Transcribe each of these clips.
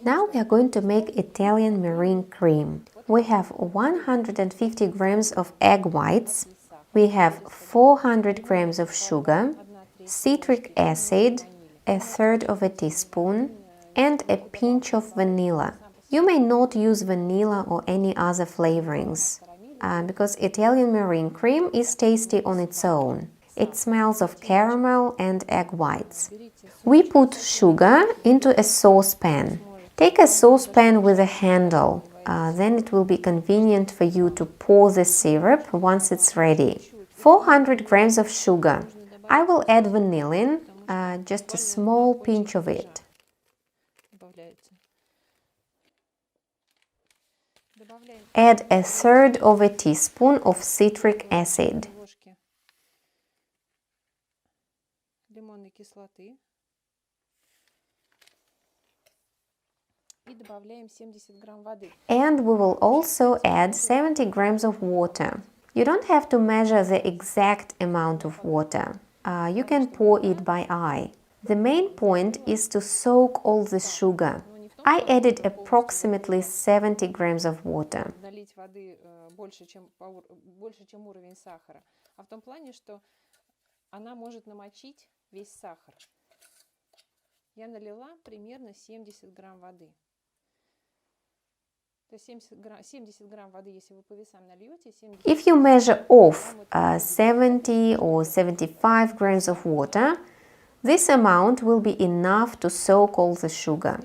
Now we are going to make Italian meringue cream. We have 150 grams of egg whites, we have 400 grams of sugar, citric acid, a third of a teaspoon, and a pinch of vanilla. You may not use vanilla or any other flavorings, because Italian meringue cream is tasty on its own. It smells of caramel and egg whites. We put sugar into a saucepan. Take a saucepan with a handle, then it will be convenient for you to pour the syrup once it's ready. 400 grams of sugar. I will add vanillin, just a small pinch of it. Add a third of a teaspoon of citric acid. And we will also add 70 grams of water. You don't have to measure the exact amount of water. You can pour it by eye. The main point is to soak all the sugar. I added approximately 70 grams of water. If you measure off 70 or 75 grams of water, this amount will be enough to soak all the sugar.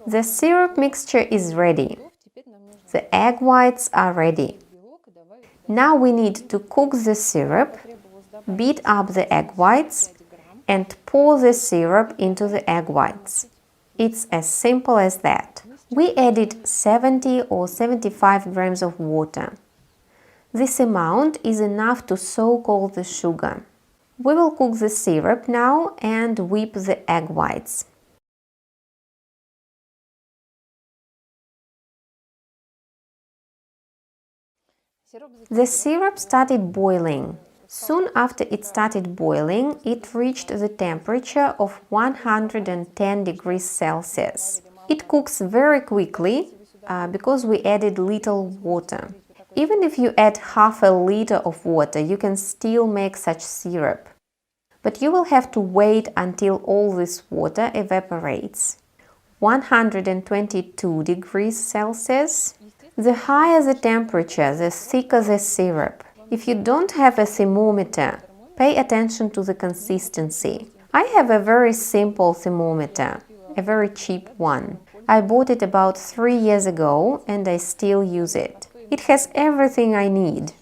The syrup mixture is ready. The egg whites are ready. Now we need to cook the syrup, beat up the egg whites, and pour the syrup into the egg whites. It's as simple as that. We added 70 or 75 grams of water. This amount is enough to soak all the sugar. We will cook the syrup now and whip the egg whites. The syrup started boiling. Soon after it started boiling, it reached the temperature of 110 degrees Celsius. It cooks very quickly because we added little water. Even if you add half a liter of water, you can still make such syrup. But you will have to wait until all this water evaporates. 122 degrees Celsius. The higher the temperature, the thicker the syrup. If you don't have a thermometer, pay attention to the consistency. I have a very simple thermometer, a very cheap one. I bought it about 3 years ago and I still use it. It has everything I need.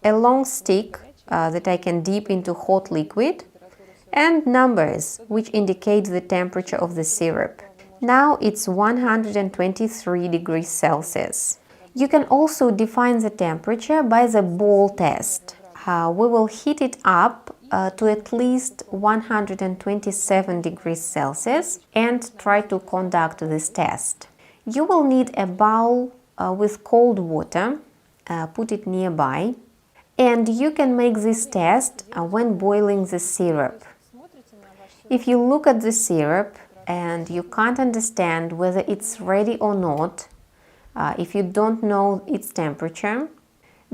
A long stick that I can dip into hot liquid, and numbers which indicate the temperature of the syrup. Now it's 123 degrees Celsius. You can also define the temperature by the ball test. We will heat it up to at least 127 degrees Celsius and try to conduct this test. You will need a bowl with cold water, put it nearby, and you can make this test when boiling the syrup. If you look at the syrup and you can't understand whether it's ready or not, if you don't know its temperature,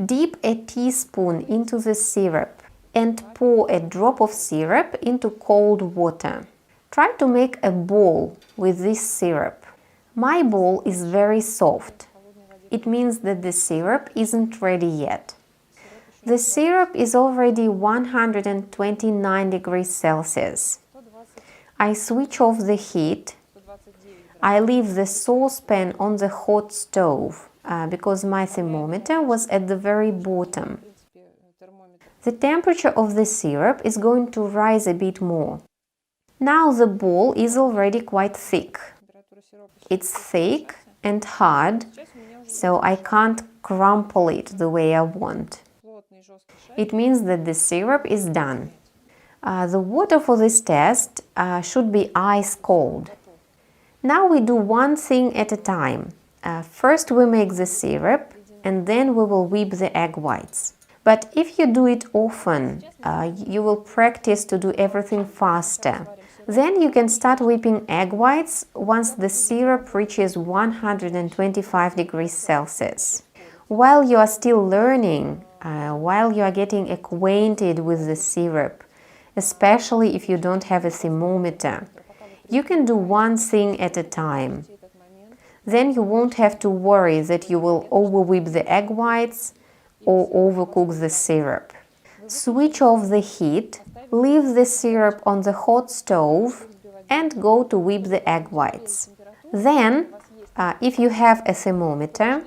dip a teaspoon into the syrup and pour a drop of syrup into cold water. Try to make a ball with this syrup. My ball is very soft. It means that the syrup isn't ready yet. The syrup is already 129 degrees Celsius. I switch off the heat. I leave the saucepan on the hot stove because my thermometer was at the very bottom. The temperature of the syrup is going to rise a bit more. Now the ball is already quite thick. It's thick and hard, so I can't crumple it the way I want. It means that the syrup is done. The water for this test should be ice cold. Now we do one thing at a time. First we make the syrup and then we will whip the egg whites. But if you do it often, you will practice to do everything faster. Then you can start whipping egg whites once the syrup reaches 125 degrees Celsius. While you are still learning, while you are getting acquainted with the syrup, especially if you don't have a thermometer, you can do one thing at a time. Then you won't have to worry that you will over-whip the egg whites or overcook the syrup. Switch off the heat, leave the syrup on the hot stove and go to whip the egg whites. Then, if you have a thermometer,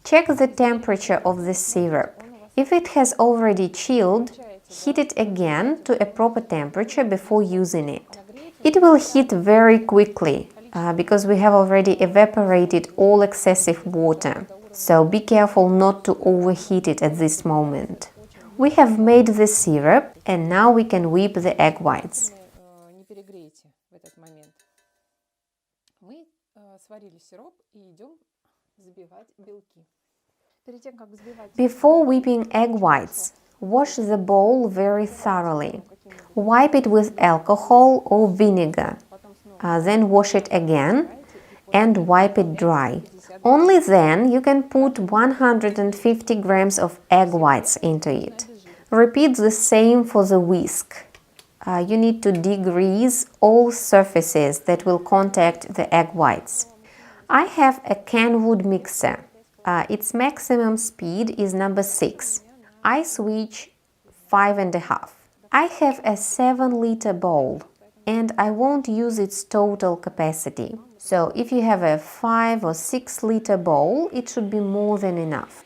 check the temperature of the syrup. If it has already chilled, heat it again to a proper temperature before using it. It will heat very quickly because we have already evaporated all excessive water, so be careful not to overheat it at this moment. We have made the syrup and now we can whip the egg whites. Before whipping egg whites, wash the bowl very thoroughly. Wipe it with alcohol or vinegar. Then wash it again and wipe it dry. Only then you can put 150 grams of egg whites into it. Repeat the same for the whisk. You need to degrease all surfaces that will contact the egg whites. I have a Kenwood mixer. Its maximum speed is number 6. I switch 5.5. I have a 7-liter bowl and I won't use its total capacity. So if you have a 5 or 6-liter bowl, it should be more than enough.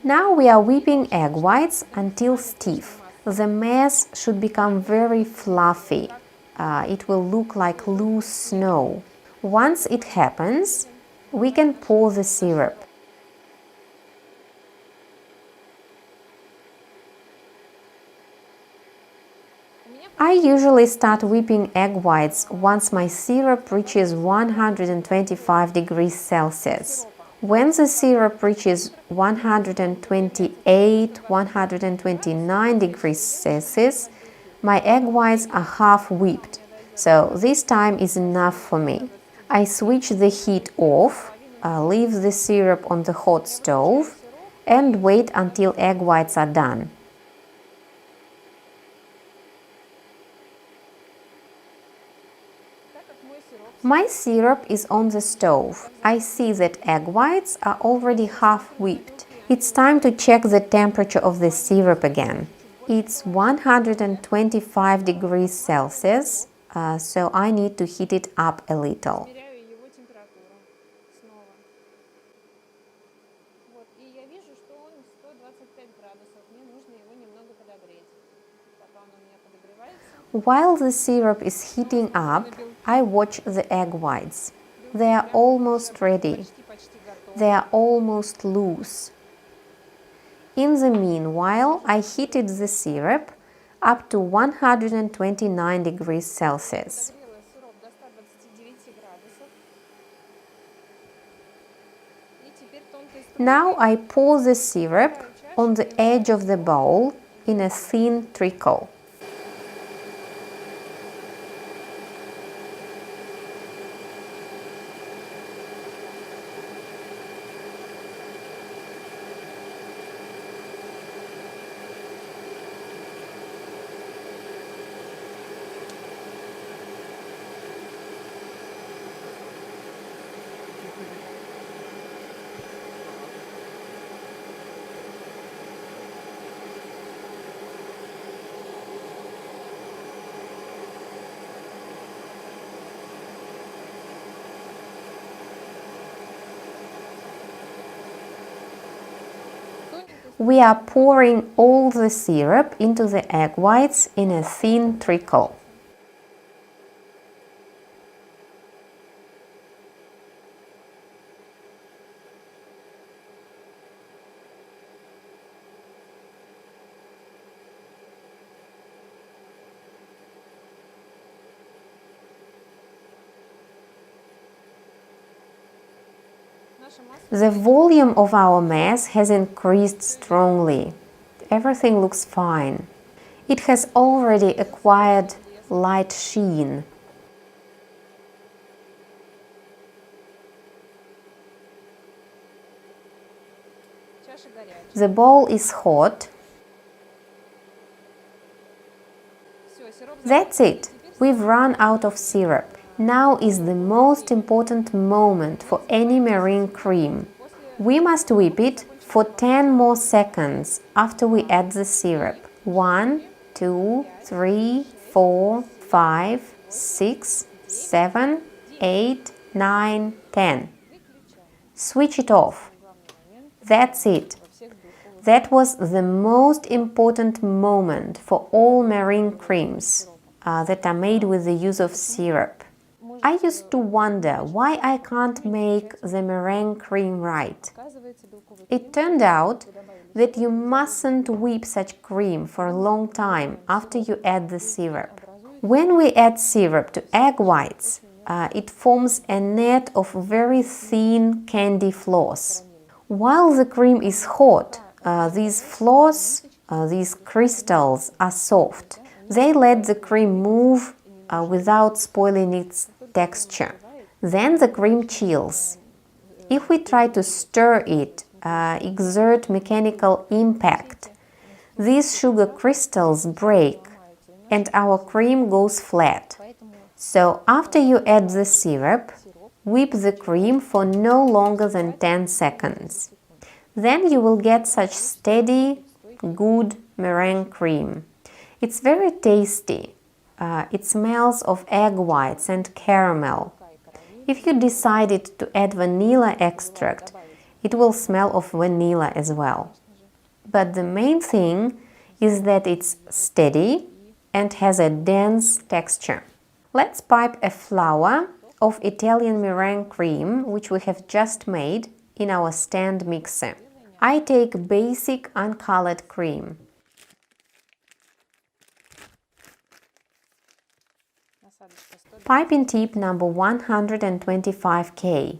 Now we are whipping egg whites until stiff. The mass should become very fluffy. It will look like loose snow. Once it happens, we can pour the syrup. I usually start whipping egg whites once my syrup reaches 125 degrees Celsius. When the syrup reaches 128, 129 degrees Celsius, my egg whites are half whipped, so this time is enough for me. I switch the heat off, leave the syrup on the hot stove, and wait until egg whites are done. My syrup is on the stove. I see that egg whites are already half whipped. It's time to check the temperature of the syrup again. It's 125 degrees Celsius, so I need to heat it up a little. While the syrup is heating up, I watch the egg whites. They are almost ready. They are almost loose. In the meanwhile, I heated the syrup up to 129 degrees Celsius. Now I pour the syrup on the edge of the bowl in a thin trickle. We are pouring all the syrup into the egg whites in a thin trickle. The volume of our mass has increased strongly. Everything looks fine. It has already acquired light sheen. The bowl is hot. That's it. We've run out of syrup. Now is the most important moment for any meringue cream. We must whip it for 10 more seconds after we add the syrup. 1, 2, 3, 4, 5, 6, 7, 8, 9, 10. Switch it off. That's it. That was the most important moment for all meringue creams that are made with the use of syrup. I used to wonder why I can't make the meringue cream right. It turned out that you mustn't whip such cream for a long time after you add the syrup. When we add syrup to egg whites, it forms a net of very thin candy floss. While the cream is hot, these floss, these crystals are soft. They let the cream move without spoiling its texture. Then the cream chills. If we try to stir it, exert mechanical impact, these sugar crystals break and our cream goes flat. So after you add the syrup, whip the cream for no longer than 10 seconds. Then you will get such steady, good meringue cream. It's very tasty. It smells of egg whites and caramel. If you decided to add vanilla extract, it will smell of vanilla as well. But the main thing is that it's steady and has a dense texture. Let's pipe a flour of Italian meringue cream, which we have just made, in our stand mixer. I take basic uncolored cream. Piping tip number 125K.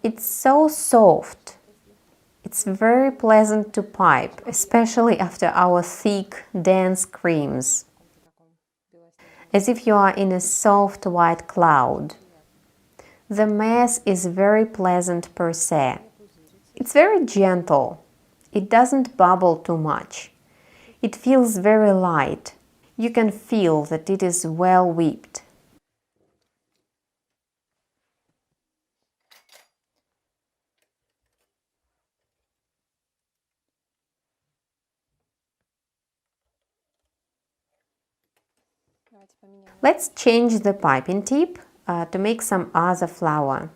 It's so soft. It's very pleasant to pipe, especially after our thick, dense creams. As if you are in a soft white cloud. The mass is very pleasant per se. It's very gentle. It doesn't bubble too much. It feels very light. You can feel that it is well whipped. Let's change the piping tip to make some other flour.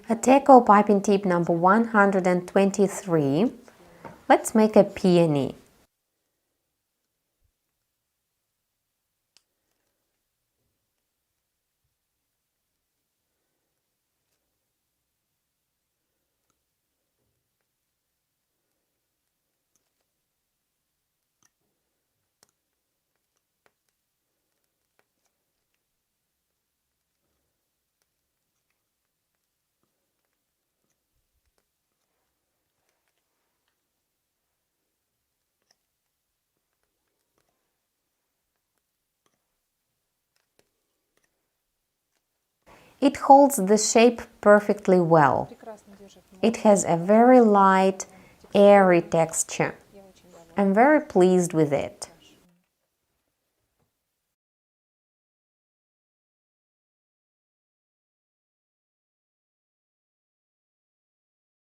Ateco piping tip number 123. Let's make a peony. It holds the shape perfectly well. It has a very light, airy texture. I'm very pleased with it.